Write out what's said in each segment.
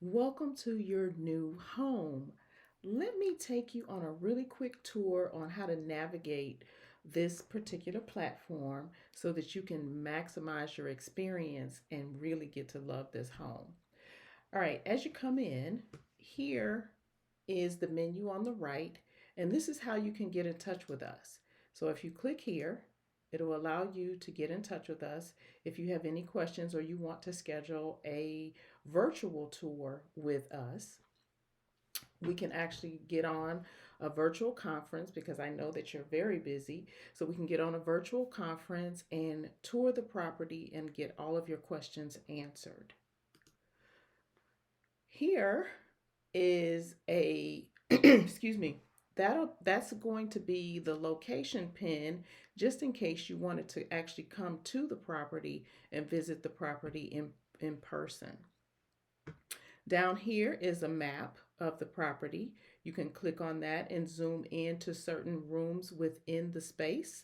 Welcome to your new home. Let me take you on a really quick tour on how to navigate this particular platform so that you can maximize your experience and really get to love this home. All right, as you come in, here is the menu on the right, and this is how you can get in touch with us. So if you click here, it'll allow you to get in touch with us if you have any questions or you want to schedule a virtual tour with us. We can actually get on a virtual conference because I know that you're very busy. So we can get on a virtual conference and tour the property and get all of your questions answered. Here is a excuse me, that's going to be the location pin just in case you wanted to actually come to the property and visit the property in person. Down here is a map of the property. You can click on that and zoom in to certain rooms within the space.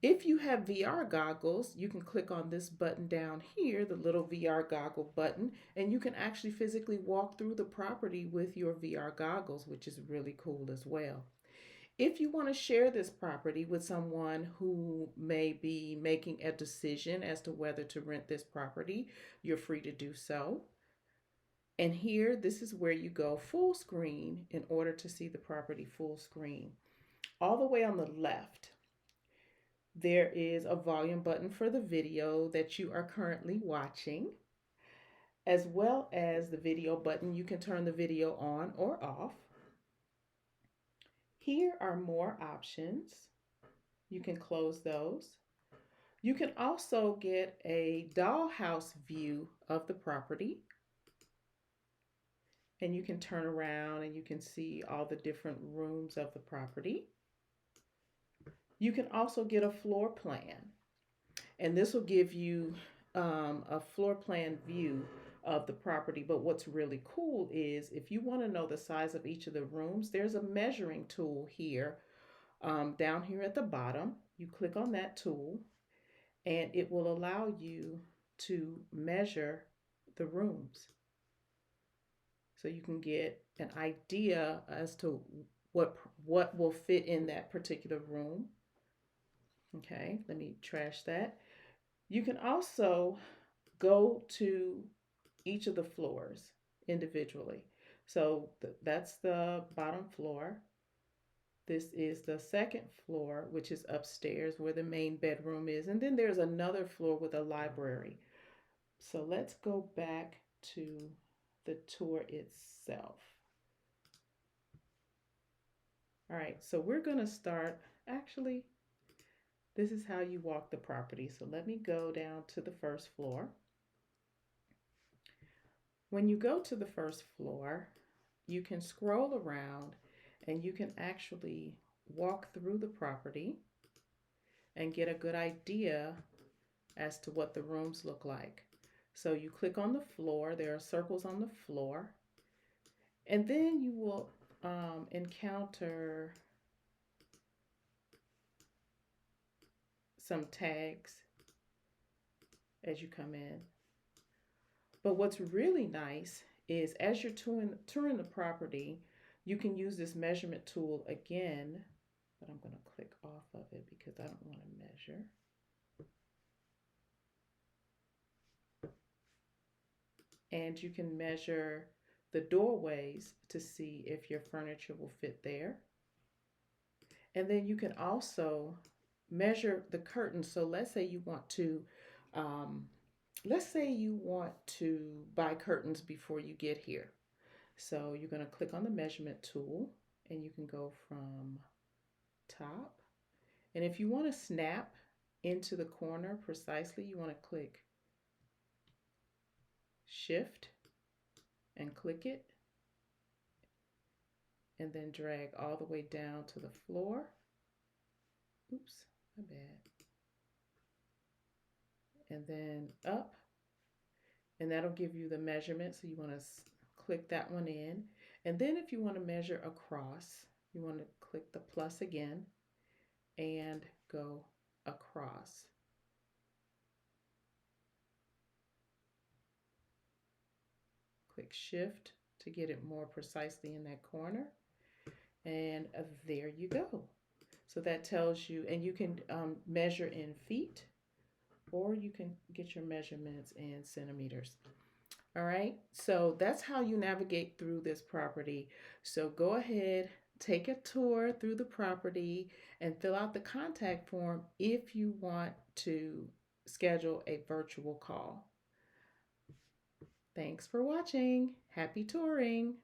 If you have VR goggles, you can click on this button down here, the little VR goggle button, and you can actually physically walk through the property with your VR goggles, which is really cool as well. If you want to share this property with someone who may be making a decision as to whether to rent this property, you're free to do so. And here, this is where you go full screen in order to see the property full screen. All the way on the left, there is a volume button for the video that you are currently watching, as well as the video button. You can turn the video on or off. Here are more options. You can close those. You can also get a dollhouse view of the property, and you can turn around and you can see all the different rooms of the property. You can also get a floor plan, and this will give you a floor plan view of the property. But what's really cool is if you want to know the size of each of the rooms, there's a measuring tool here down here at the bottom. You click on that tool, and it will allow you to measure the rooms. So you can get an idea as to what will fit in that particular room. Okay, let me trash that. You can also go to each of the floors individually. So that's the bottom floor. This is the second floor, which is upstairs where the main bedroom is. And then there's another floor with a library. So let's go back to the tour itself. All right, so we're going to start. Actually, this is how you walk the property. So let me go down to the first floor. When you go to the first floor, you can scroll around and you can actually walk through the property and get a good idea as to what the rooms look like. So you click on the floor, there are circles on the floor, and then you will encounter some tags as you come in. But what's really nice is as you're touring the property, you can use this measurement tool again, but I'm going to click off of it because I don't want to measure. And you can measure the doorways to see if your furniture will fit there. And then you can also measure the curtains. So let's say you want to buy curtains before you get here. So you're going to click on the measurement tool and you can go from top. And if you want to snap into the corner precisely, you want to click Shift and click it, and then drag all the way down to the floor. Oops, my bad. And then up, and that'll give you the measurement. So you want to click that one in. And then if you want to measure across, you want to click the plus again and go across. quick shift to get it more precisely in that corner. And there you go. So that tells you, and you can measure in feet, or you can get your measurements in centimeters. All right, so that's how you navigate through this property. So go ahead, take a tour through the property and fill out the contact form if you want to schedule a virtual call. Thanks for watching. Happy touring.